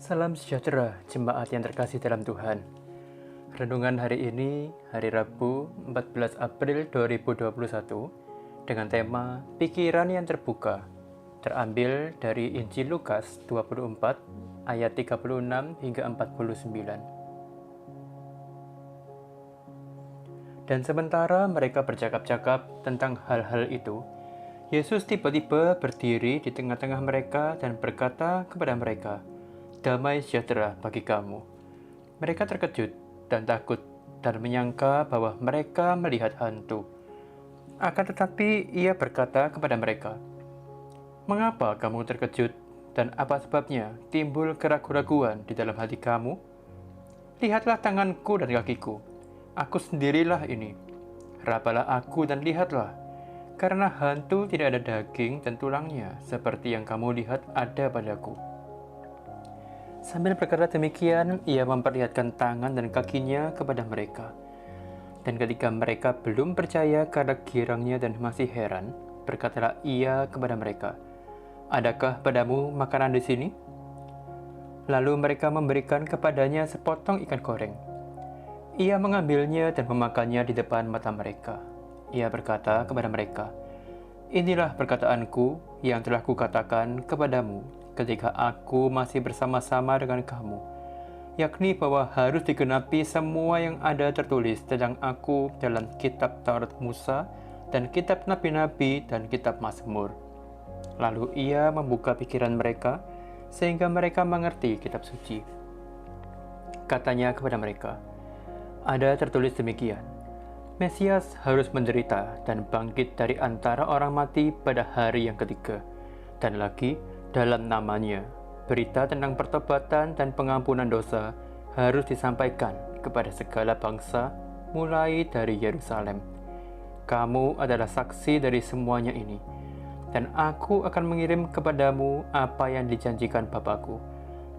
Salam sejahtera, jemaat yang terkasih dalam Tuhan. Renungan hari ini, hari Rabu, 14 April 2021, dengan tema Pikiran yang Terbuka, terambil dari Injil Lukas 24, ayat 36 hingga 49. Dan sementara mereka bercakap-cakap tentang hal-hal itu, Yesus tiba-tiba berdiri di tengah-tengah mereka dan berkata kepada mereka, "Damai sejahtera bagi kamu." Mereka terkejut dan takut dan menyangka bahwa mereka melihat hantu. Akan tetapi ia berkata kepada mereka, "Mengapa kamu terkejut dan apa sebabnya timbul keraguan-raguan di dalam hati kamu? Lihatlah tanganku dan kakiku. Aku sendirilah ini. Rabalah aku dan lihatlah. Karena hantu tidak ada daging dan tulangnya seperti yang kamu lihat ada padaku." Sambil berkata demikian, ia memperlihatkan tangan dan kakinya kepada mereka. Dan ketika mereka belum percaya karena girangnya dan masih heran, berkatalah ia kepada mereka, "Adakah padamu makanan di sini?" Lalu mereka memberikan kepadanya sepotong ikan goreng. Ia mengambilnya dan memakannya di depan mata mereka. Ia berkata kepada mereka, "Inilah perkataanku yang telah kukatakan kepadamu ketika aku masih bersama-sama dengan kamu, yakni bahwa harus digenapi semua yang ada tertulis tentang aku dalam kitab Taurat Musa dan kitab Nabi-Nabi dan kitab Mazmur." Lalu ia membuka pikiran mereka sehingga mereka mengerti kitab suci. Katanya kepada mereka, "Ada tertulis demikian, Mesias harus menderita dan bangkit dari antara orang mati pada hari yang ketiga. Dan lagi, dalam namanya, berita tentang pertobatan dan pengampunan dosa harus disampaikan kepada segala bangsa, mulai dari Yerusalem. Kamu adalah saksi dari semuanya ini, dan aku akan mengirim kepadamu apa yang dijanjikan Bapakku.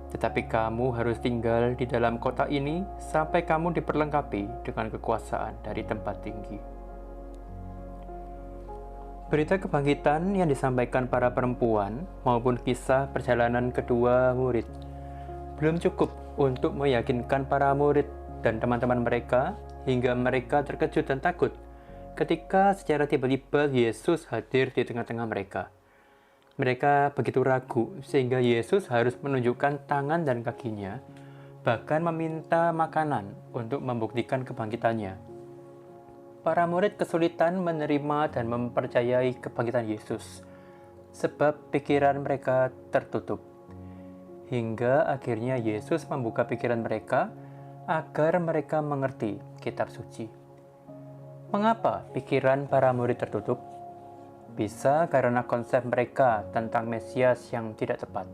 Tetapi kamu harus tinggal di dalam kota ini sampai kamu diperlengkapi dengan kekuasaan dari tempat tinggi." Berita kebangkitan yang disampaikan para perempuan maupun kisah perjalanan kedua murid belum cukup untuk meyakinkan para murid dan teman-teman mereka hingga mereka terkejut dan takut ketika secara tiba-tiba Yesus hadir di tengah-tengah mereka. Mereka begitu ragu sehingga Yesus harus menunjukkan tangan dan kakinya, bahkan meminta makanan untuk membuktikan kebangkitannya. Para murid kesulitan menerima dan mempercayai kebangkitan Yesus, sebab pikiran mereka tertutup. Hingga akhirnya Yesus membuka pikiran mereka agar mereka mengerti kitab suci. Mengapa pikiran para murid tertutup? Bisa karena konsep mereka tentang Mesias yang tidak tepat.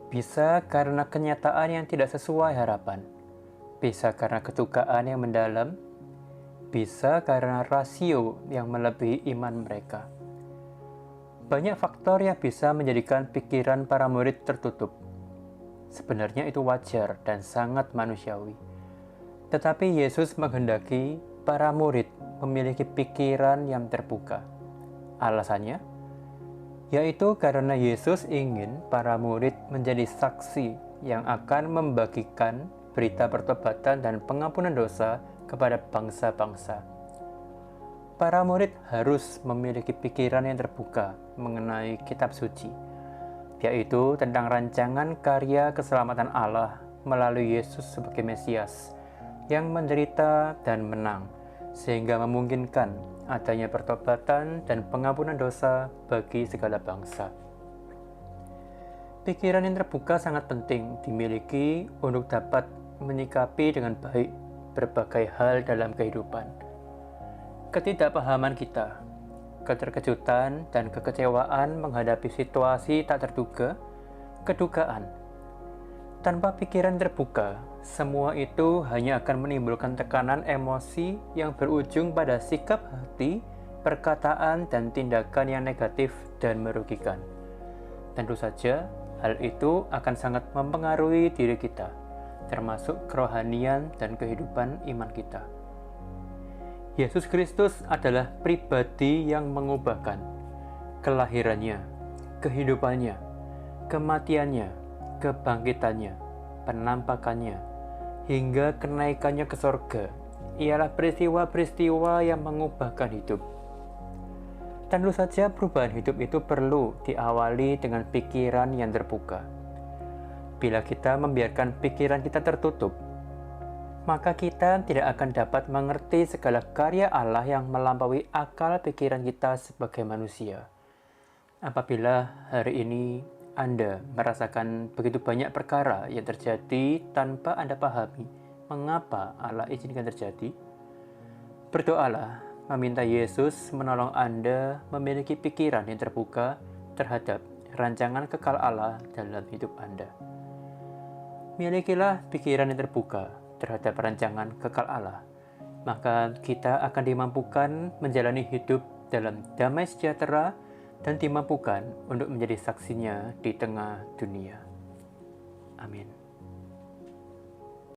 Bisa karena kenyataan yang tidak sesuai harapan. Bisa karena kedukaan yang mendalam. Bisa karena rasio yang melebihi iman mereka. Banyak faktor yang bisa menjadikan pikiran para murid tertutup. Sebenarnya itu wajar dan sangat manusiawi. Tetapi Yesus menghendaki para murid memiliki pikiran yang terbuka. Alasannya, yaitu karena Yesus ingin para murid menjadi saksi yang akan membagikan berita pertobatan dan pengampunan dosa kepada bangsa-bangsa. Para murid harus memiliki pikiran yang terbuka mengenai kitab suci, yaitu tentang rancangan karya keselamatan Allah melalui Yesus sebagai Mesias yang menderita dan menang, sehingga memungkinkan adanya pertobatan dan pengampunan dosa bagi segala bangsa. Pikiran yang terbuka sangat penting dimiliki untuk dapat menyikapi dengan baik berbagai hal dalam kehidupan. Ketidakpahaman kita, keterkejutan dan kekecewaan menghadapi situasi tak terduga, kedukaan. Tanpa pikiran terbuka, semua itu hanya akan menimbulkan tekanan emosi yang berujung pada sikap hati, perkataan, dan tindakan yang negatif dan merugikan. Tentu saja, hal itu akan sangat mempengaruhi diri kita, termasuk kerohanian dan kehidupan iman kita. Yesus Kristus adalah pribadi yang mengubahkan kelahirannya, kehidupannya, kematiannya, kebangkitannya, penampakannya, hingga kenaikannya ke sorga, ialah peristiwa-peristiwa yang mengubahkan hidup. Tentu saja perubahan hidup itu perlu diawali dengan pikiran yang terbuka. Bila kita membiarkan pikiran kita tertutup, maka kita tidak akan dapat mengerti segala karya Allah yang melampaui akal pikiran kita sebagai manusia. Apabila hari ini Anda merasakan begitu banyak perkara yang terjadi tanpa Anda pahami mengapa Allah izinkan terjadi, berdoalah meminta Yesus menolong Anda memiliki pikiran yang terbuka terhadap rancangan kekal Allah dalam hidup Anda. Milikilah pikiran yang terbuka terhadap rancangan kekal Allah, maka kita akan dimampukan menjalani hidup dalam damai sejahtera dan dimampukan untuk menjadi saksinya di tengah dunia. Amin.